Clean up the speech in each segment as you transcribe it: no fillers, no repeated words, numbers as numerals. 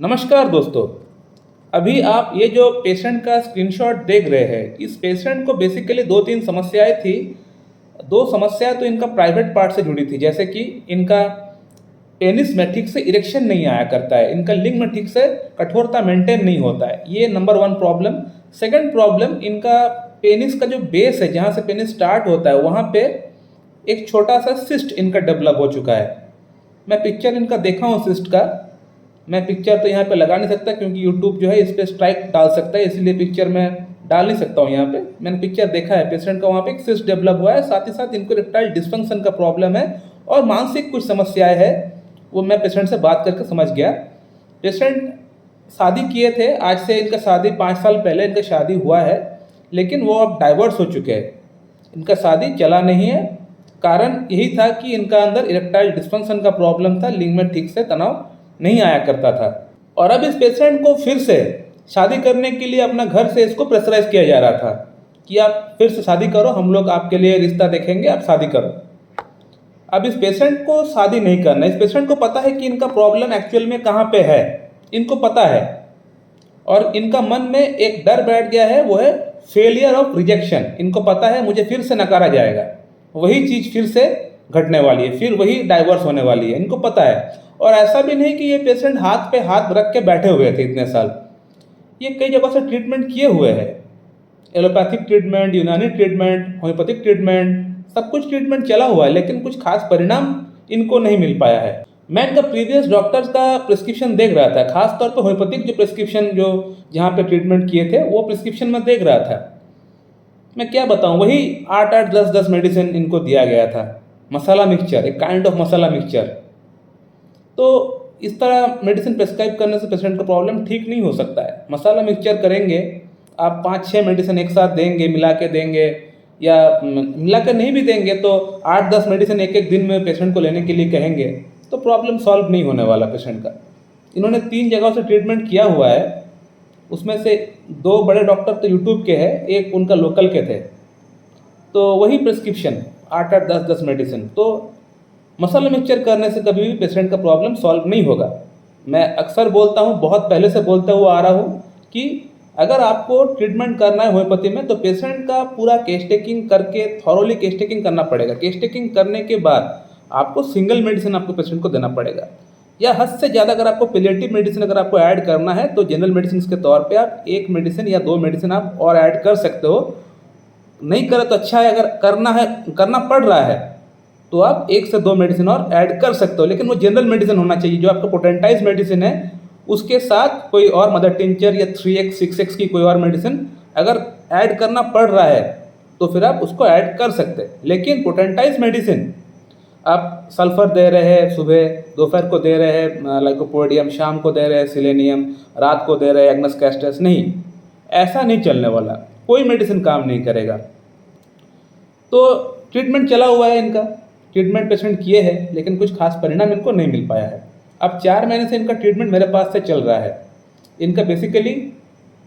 नमस्कार दोस्तों। अभी आप ये जो पेशेंट का स्क्रीनशॉट देख रहे हैं, इस पेशेंट को बेसिकली दो तीन समस्याएं थी। दो समस्याएं तो इनका प्राइवेट पार्ट से जुड़ी थी, जैसे कि इनका पेनिस में ठीक से इरेक्शन नहीं आया करता है, इनका लिंग में ठीक से कठोरता मेंटेन नहीं होता है, ये number one problem. Second problem, इनका पेनिस का जो बेस है, जहाँ से पेनिस स्टार्ट होता है, वहाँ पे एक छोटा सा सिस्ट इनका डेवलप हो चुका है। मैं पिक्चर इनका देखा हूँ सिस्ट का। मैं पिक्चर तो यहाँ पे लगा नहीं सकता क्योंकि यूट्यूब जो है इस पर स्ट्राइक डाल सकता है, इसलिए पिक्चर मैं डाल नहीं सकता हूँ यहाँ पे। मैंने पिक्चर देखा है पेशेंट का, वहाँ पे एक सिस्ट डेवलप हुआ है, साथ ही साथ इनको इरेक्टाइल डिस्फंक्शन का प्रॉब्लम है और मानसिक कुछ समस्याएं हैं। वो मैं पेशेंट से बात करके समझ गया। पेशेंट शादी किए थे, आज से इनका शादी 5 साल पहले इनका शादी हुआ है, लेकिन वो अब डाइवर्स हो चुके हैं। इनका शादी चला नहीं है। कारण यही था कि इनका अंदर इरेक्टाइल डिस्फंक्शन का प्रॉब्लम था, लिंग में ठीक से तनाव नहीं आया करता था। और अब इस पेशेंट को फिर से शादी करने के लिए अपना घर से इसको प्रेशराइज किया जा रहा था कि आप फिर से शादी करो, हम लोग आपके लिए रिश्ता देखेंगे, आप शादी करो। अब इस पेशेंट को शादी नहीं करना। इस पेशेंट को पता है कि इनका प्रॉब्लम एक्चुअल में कहाँ पे है, इनको पता है। और इनका मन में एक डर बैठ गया है, वो है फेलियर ऑफ रिजेक्शन। इनको पता है मुझे फिर से नकारा जाएगा, वही चीज़ फिर से घटने वाली है, फिर वही डाइवर्स होने वाली है, इनको पता है। और ऐसा भी नहीं कि ये पेशेंट हाथ पे हाथ रख के बैठे हुए थे इतने साल। ये कई जगह से ट्रीटमेंट किए हुए हैं, एलोपैथिक ट्रीटमेंट, यूनानी ट्रीटमेंट, होम्योपैथिक ट्रीटमेंट, सब कुछ ट्रीटमेंट चला हुआ है, लेकिन कुछ खास परिणाम इनको नहीं मिल पाया है। मैं इनका प्रीवियस डॉक्टर्स का प्रिस्क्रिप्शन देख रहा था, खास तौर पर होम्योपैथिक जो प्रिस्क्रिप्शन जो जहाँ पे ट्रीटमेंट किए थे, वो प्रिस्क्रिप्शन में देख रहा था। मैं क्या बताऊँ, वही 8-8, 10-10 मेडिसिन इनको दिया गया था। मसाला मिक्सचर, एक काइंड ऑफ मसाला मिक्सचर। तो इस तरह मेडिसिन प्रेस्क्राइब करने से पेशेंट का प्रॉब्लम ठीक नहीं हो सकता है। मसाला मिक्सचर करेंगे आप, 5-6 मेडिसिन एक साथ देंगे, मिला के देंगे, या मिला के नहीं भी देंगे तो 8-10 मेडिसिन एक एक दिन में पेशेंट को लेने के लिए कहेंगे, तो प्रॉब्लम सॉल्व नहीं होने वाला पेशेंट का। इन्होंने 3 जगहों से ट्रीटमेंट किया हुआ है, उसमें से 2 बड़े डॉक्टर तो यूट्यूब के हैं, एक उनका लोकल के थे। तो वही प्रिस्क्रिप्शन 8-8, 10-10 मेडिसिन। तो मसाला मिक्सचर करने से कभी भी पेशेंट का प्रॉब्लम सॉल्व नहीं होगा। मैं अक्सर बोलता हूँ, बहुत पहले से बोलते हुए आ रहा हूँ कि अगर आपको ट्रीटमेंट करना है होम्योपैथी में, तो पेशेंट का पूरा केस टेकिंग करके, थॉरोली केस टेकिंग करना पड़ेगा। केस टेकिंग करने के बाद आपको सिंगल मेडिसिन आपको पेशेंट को देना पड़ेगा, या हद से ज़्यादा अगर आपको पेलिएटिव मेडिसिन अगर आपको ऐड करना है, तो जनरल मेडिसिन के तौर पे आप 1 मेडिसिन या 2 मेडिसिन आप और ऐड कर सकते हो। नहीं करे तो अच्छा है, अगर करना है, करना पड़ रहा है, तो आप 1 से 2 मेडिसिन और ऐड कर सकते हो, लेकिन वो जनरल मेडिसिन होना चाहिए। जो आपका पोटेंटाइज मेडिसिन है उसके साथ कोई और मदर टिंचर या 3x 6x की कोई और मेडिसिन अगर ऐड करना पड़ रहा है, तो फिर आप उसको ऐड कर सकते हैं। लेकिन पोटेंटाइज मेडिसिन आप सल्फर दे रहे हैं, सुबह दोपहर को दे रहे हैं लाइकोपोडियम, शाम को दे रहे हैं सिलेनियम, रात को दे रहे हैं एग्नस कैस्टस, नहीं, ऐसा नहीं चलने वाला। कोई मेडिसिन काम नहीं करेगा। तो ट्रीटमेंट चला हुआ है इनका, ट्रीटमेंट पेशेंट किए हैं, लेकिन कुछ खास परिणाम इनको नहीं मिल पाया है। अब 4 महीने से इनका ट्रीटमेंट मेरे पास से चल रहा है। इनका बेसिकली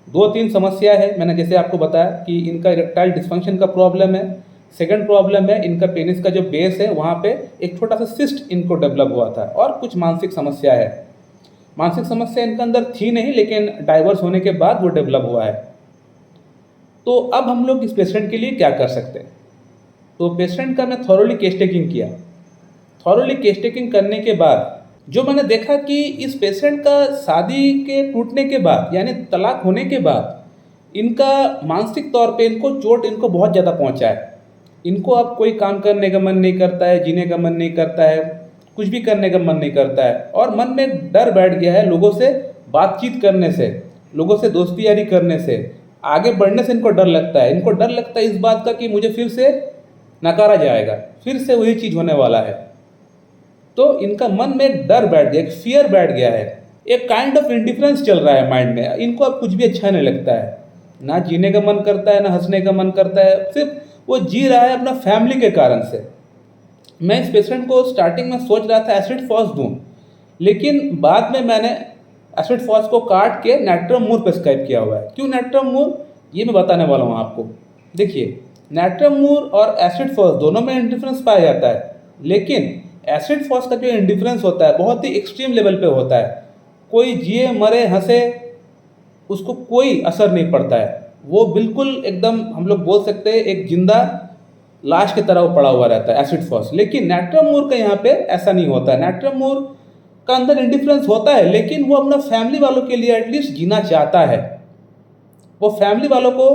2-3 समस्या है। मैंने जैसे आपको बताया कि इनका इरेक्टाइल डिस्फंक्शन का प्रॉब्लम है। सेकंड प्रॉब्लम है, इनका पेनिस का जो बेस है वहाँ पे एक छोटा सा सिस्ट इनको डेवलप हुआ था। और कुछ मानसिक समस्या है। मानसिक समस्या इनके अंदर थी नहीं, लेकिन डाइवर्स होने के बाद वो डेवलप हुआ है। तो अब हम लोग इस पेशेंट के लिए क्या कर सकते हैं? तो पेशेंट का मैं थॉरोली केस टेकिंग किया। थॉरोली केस टेकिंग करने के बाद जो मैंने देखा कि इस पेशेंट का शादी के टूटने के बाद, यानी तलाक होने के बाद, इनका मानसिक तौर पे इनको चोट इनको बहुत ज़्यादा पहुंचा है। इनको अब कोई काम करने का मन नहीं करता है, जीने का मन नहीं करता है, कुछ भी करने का मन नहीं करता है। और मन में डर बैठ गया है लोगों से बातचीत करने से, लोगों से दोस्ती यारी करने से, आगे बढ़ने से इनको डर लगता है। इनको डर लगता है इस बात का कि मुझे फिर से नकारा जाएगा, फिर से वही चीज़ होने वाला है। तो इनका मन में एक डर बैठ गया, एक फियर बैठ गया है, एक काइंड ऑफ इंडिफरेंस चल रहा है माइंड में। इनको अब कुछ भी अच्छा नहीं लगता है, ना जीने का मन करता है, ना हंसने का मन करता है, सिर्फ वो जी रहा है अपना फैमिली के कारण से। मैं इस पेशेंट को स्टार्टिंग में सोच रहा था एसिड फॉस दूँ, लेकिन बाद में मैंने एसिड फॉस को काट के नैट्रम मूर प्रेस्क्राइब किया हुआ है। क्यों नैट्रम मूर, ये मैं बताने वाला हूँ आपको। देखिए, नैट्रम मूर और एसिड फॉस दोनों में इंडिफरेंस पाया जाता है, लेकिन एसिड फॉस का जो इंडिफरेंस होता है बहुत ही एक्सट्रीम लेवल पे होता है। कोई जिए मरे हंसे उसको कोई असर नहीं पड़ता है, वो बिल्कुल एकदम हम लोग बोल सकते हैं एक जिंदा लाश की तरह वो पड़ा हुआ रहता है एसिड फॉस। लेकिन नाट्रम मूर का यहाँ पे ऐसा नहीं होता है। नाट्रम मूर का अंदर इंडिफरेंस होता है, लेकिन वो अपना फैमिली वालों के लिए एटलीस्ट जीना चाहता है, वो फैमिली वालों को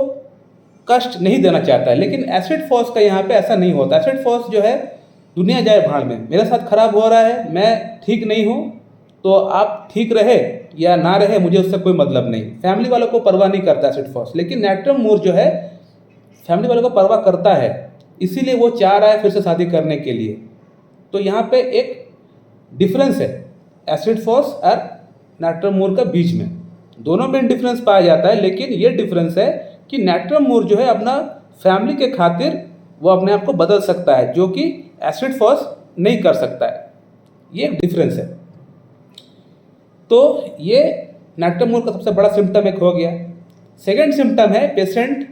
कष्ट नहीं देना चाहता है। लेकिन एसिड फॉस का यहाँ पे ऐसा नहीं होता। एसिड फॉस जो है दुनिया जाए भाड़ में, मेरे साथ खराब हो रहा है, मैं ठीक नहीं हूँ, तो आप ठीक रहे या ना रहे मुझे उससे कोई मतलब नहीं, फैमिली वालों को परवाह नहीं करता एसिड फॉस। लेकिन नाट्रम मूर जो है फैमिली वालों को परवाह करता है, इसीलिए वो चाह रहा है फिर से शादी करने के लिए। तो यहाँ पे एक डिफरेंस है एसिड फॉस और नाट्रम मूर का बीच में, दोनों में डिफरेंस पाया जाता है। लेकिन ये डिफरेंस है कि नाट्रम मूर जो है अपना फैमिली के खातिर वो अपने आप को बदल सकता है, जो कि एसिड फॉस नहीं कर सकता है। ये एक डिफरेंस है। तो ये नाट्रम मूर का सबसे बड़ा सिम्टम एक हो गया। सेकेंड सिम्टम है पेशेंट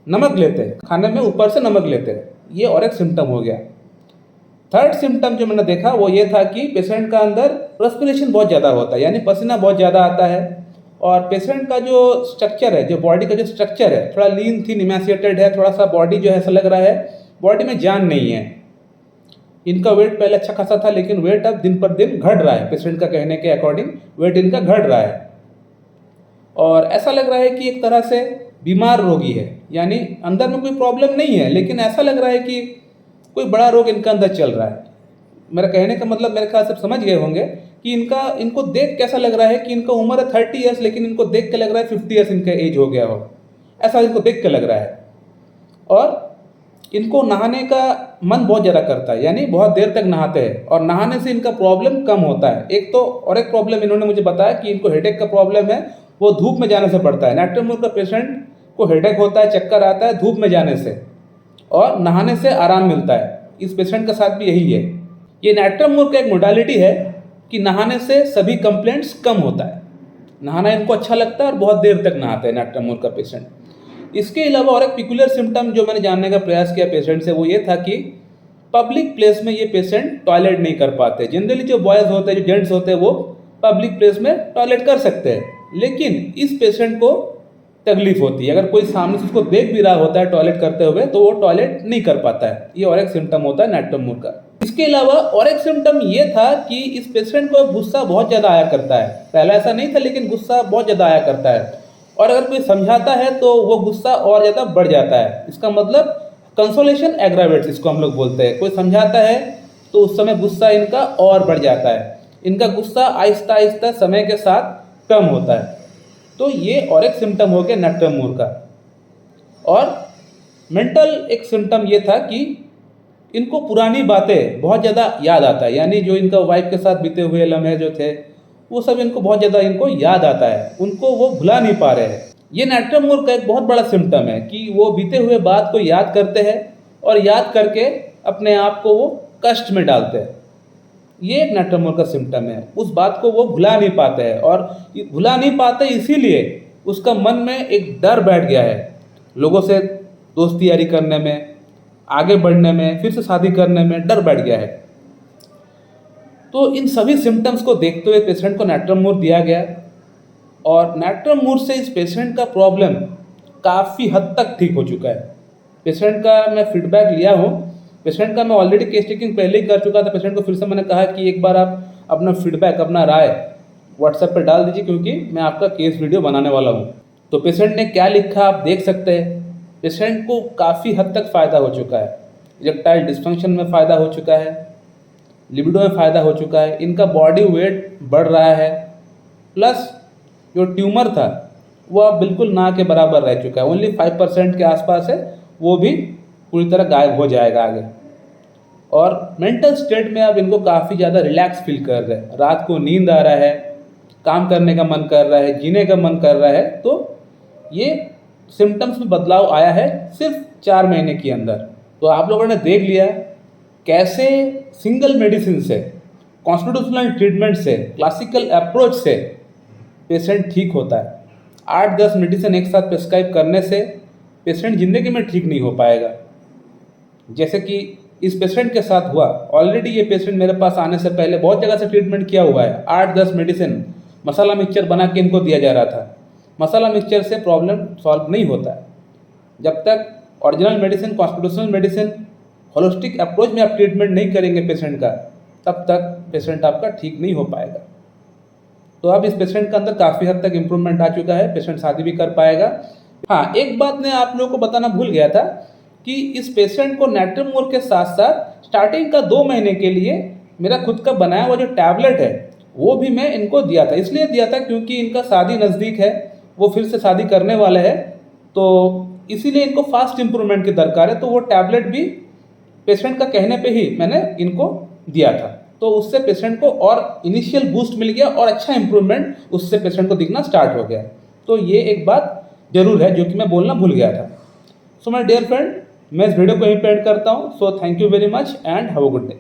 नमक लेते हैं, खाने में ऊपर से नमक लेते हैं, ये और एक सिम्टम हो गया। थर्ड सिम्टम जो मैंने देखा वो ये था कि पेशेंट का अंदर रेस्पिरेशन बहुत ज़्यादा होता है, यानी पसीना बहुत ज़्यादा आता है। और पेशेंट का जो स्ट्रक्चर है, जो बॉडी का जो स्ट्रक्चर है, थोड़ा लीन थीन इमैसिएटेड है, थोड़ा सा बॉडी जो है ऐसा लग रहा है बॉडी में जान नहीं है। इनका वेट पहले अच्छा खासा था, लेकिन वेट अब दिन पर दिन घट रहा है, पेशेंट का कहने के अकॉर्डिंग वेट इनका घट रहा है। और ऐसा लग रहा है कि एक तरह से बीमार रोगी है, यानी अंदर में कोई प्रॉब्लम नहीं है, लेकिन ऐसा लग रहा है कि कोई बड़ा रोग इनका अंदर चल रहा है। मेरा कहने का मतलब मेरे ख्याल से समझ गए होंगे कि इनको देख कैसा लग रहा है कि इनका उम्र है 30 ईयर्स, लेकिन इनको देख के लग रहा है 50 ईयर्स इनका एज हो गया हो, ऐसा इनको देख के लग रहा है। और इनको नहाने का मन बहुत ज़्यादा करता है, यानी बहुत देर तक नहाते हैं, और नहाने से इनका प्रॉब्लम कम होता है। एक तो और एक प्रॉब्लम इन्होंने मुझे बताया कि इनको हेडेक का प्रॉब्लम है, वो धूप में जाने से पड़ता है। नाट्रम मूर का पेशेंट को हेडेक होता है, चक्कर आता है धूप में जाने से, और नहाने से आराम मिलता है। इस पेशेंट का साथ भी यही है। ये नाट्रम मूर का एक मोडालिटी है कि नहाने से सभी कंप्लेंट्स कम होता है, नहाना इनको अच्छा लगता है और बहुत देर तक नहाते हैं नाट्रम मूर का पेशेंट। इसके अलावा और एक पिकुलर सिम्टम जो मैंने जानने का प्रयास किया पेशेंट से, वो ये था कि पब्लिक प्लेस में ये पेशेंट टॉयलेट नहीं कर पाते। जनरली जो बॉयज़ होते हैं, जो जेंट्स होते हैं, वो पब्लिक प्लेस में टॉयलेट कर सकते हैं, लेकिन इस पेशेंट को तकलीफ होती है। अगर कोई सामने से उसको देख भी रहा होता है टॉयलेट करते हुए, तो वो टॉयलेट नहीं कर पाता है। ये और एक सिम्टम होता है नाट्रम मूर का। इसके अलावा और एक सिम्टम ये था कि इस पेशेंट को गुस्सा बहुत ज़्यादा आया करता है। पहले ऐसा नहीं था, लेकिन गुस्सा बहुत ज़्यादा आया करता है, और अगर कोई समझाता है तो वो गुस्सा और ज़्यादा बढ़ जाता है। इसका मतलब कंसोलेशन एग्रावेट्स इसको हम लोग बोलते हैं। कोई समझाता है तो उस समय गुस्सा इनका और बढ़ जाता है, इनका गुस्सा आहिस्ता आहिस्ता समय के साथ कम होता है। तो ये और एक सिम्टम हो गया नाट्रम मूर का। और मेंटल एक सिम्टम ये था कि इनको पुरानी बातें बहुत ज़्यादा याद आता है, यानी जो इनका वाइफ के साथ बीते हुए लम्हे जो थे वो सब इनको बहुत ज़्यादा इनको याद आता है, उनको वो भुला नहीं पा रहे हैं। ये नाट्रम मूर का एक बहुत बड़ा सिम्टम है कि वो बीते हुए बात को याद करते हैं, और याद करके अपने आप को वो कष्ट में डालते हैं। ये एक नाट्रम मूर का सिम्टम है, उस बात को वो भुला नहीं पाते हैं, और भुला नहीं पाते इसीलिए उसका मन में एक डर बैठ गया है, लोगों से दोस्ती यारी करने में, आगे बढ़ने में, फिर से शादी करने में डर बैठ गया है। तो इन सभी सिम्टम्स को देखते हुए पेशेंट को नाट्रम मूर दिया गया, और नाट्रम मूर से इस पेशेंट का प्रॉब्लम काफ़ी हद तक ठीक हो चुका है। पेशेंट का मैं फीडबैक लिया हूँ, पेशेंट का मैं ऑलरेडी केस टेकिंग पहले ही कर चुका था। पेशेंट को फिर से मैंने कहा कि एक बार आप अपना फीडबैक, अपना राय व्हाट्सएप पर डाल दीजिए, क्योंकि मैं आपका केस वीडियो बनाने वाला हूँ। तो पेशेंट ने क्या लिखा आप देख सकते हैं। पेशेंट को काफ़ी हद तक फ़ायदा हो चुका है, इरेक्टाइल डिस्फंक्शन में फ़ायदा हो चुका है, लिबिडो में फ़ायदा हो चुका है, इनका बॉडी वेट बढ़ रहा है, प्लस जो ट्यूमर था वो अब बिल्कुल ना के बराबर रह चुका है, ओनली 5% के आसपास है, वो भी पूरी तरह गायब हो जाएगा आगे। और मेंटल स्टेट में अब इनको काफ़ी ज़्यादा रिलैक्स फील कर रहे हैं, रात को नींद आ रहा है, काम करने का मन कर रहा है, जीने का मन कर रहा है। तो ये सिम्टम्स में बदलाव आया है सिर्फ 4 महीने के अंदर। तो आप लोगों ने देख लिया कैसे सिंगल मेडिसिन से, कॉन्स्टिट्यूशनल ट्रीटमेंट से, क्लासिकल अप्रोच से पेशेंट ठीक होता है। 8-10 मेडिसिन एक साथ प्रिस्क्राइब करने से पेशेंट ज़िंदगी में ठीक नहीं हो पाएगा, जैसे कि इस पेशेंट के साथ हुआ। ऑलरेडी ये पेशेंट मेरे पास आने से पहले बहुत जगह से ट्रीटमेंट किया हुआ है, 8-10 मेडिसिन मसाला मिक्सचर बना के इनको दिया जा रहा था। मसाला मिक्सचर से प्रॉब्लम सॉल्व नहीं होता है। जब तक original medicine, constitutional medicine, holistic approach में आप ट्रीटमेंट नहीं करेंगे पेशेंट का, तब तक पेशेंट आपका ठीक नहीं हो पाएगा। तो अब इस पेशेंट का अंदर काफ़ी हद तक इम्प्रूवमेंट आ चुका है, पेशेंट शादी भी कर पाएगा। हाँ, एक बात मैं आप लोगों को बताना भूल गया था कि इस पेशेंट को नैट्रोमोर के साथ साथ स्टार्टिंग का 2 महीने के लिए मेरा खुद का बनाया हुआ जो टैबलेट है वो भी मैं इनको दिया था। इसलिए दिया था क्योंकि इनका शादी नज़दीक है, वो फिर से शादी करने वाले हैं, तो इसीलिए इनको फास्ट इम्प्रूवमेंट की दरकार है। तो वो टैबलेट भी पेशेंट का कहने पे ही मैंने इनको दिया था, तो उससे पेशेंट को और इनिशियल बूस्ट मिल गया और अच्छा इम्प्रूवमेंट उससे पेशेंट को दिखना स्टार्ट हो गया। तो ये एक बात जरूर है जो कि मैं बोलना भूल गया था। सो माय डियर फ्रेंड, मैं इस वीडियो को यहीं पे एंड करता हूँ। So thank you very much and have a good day.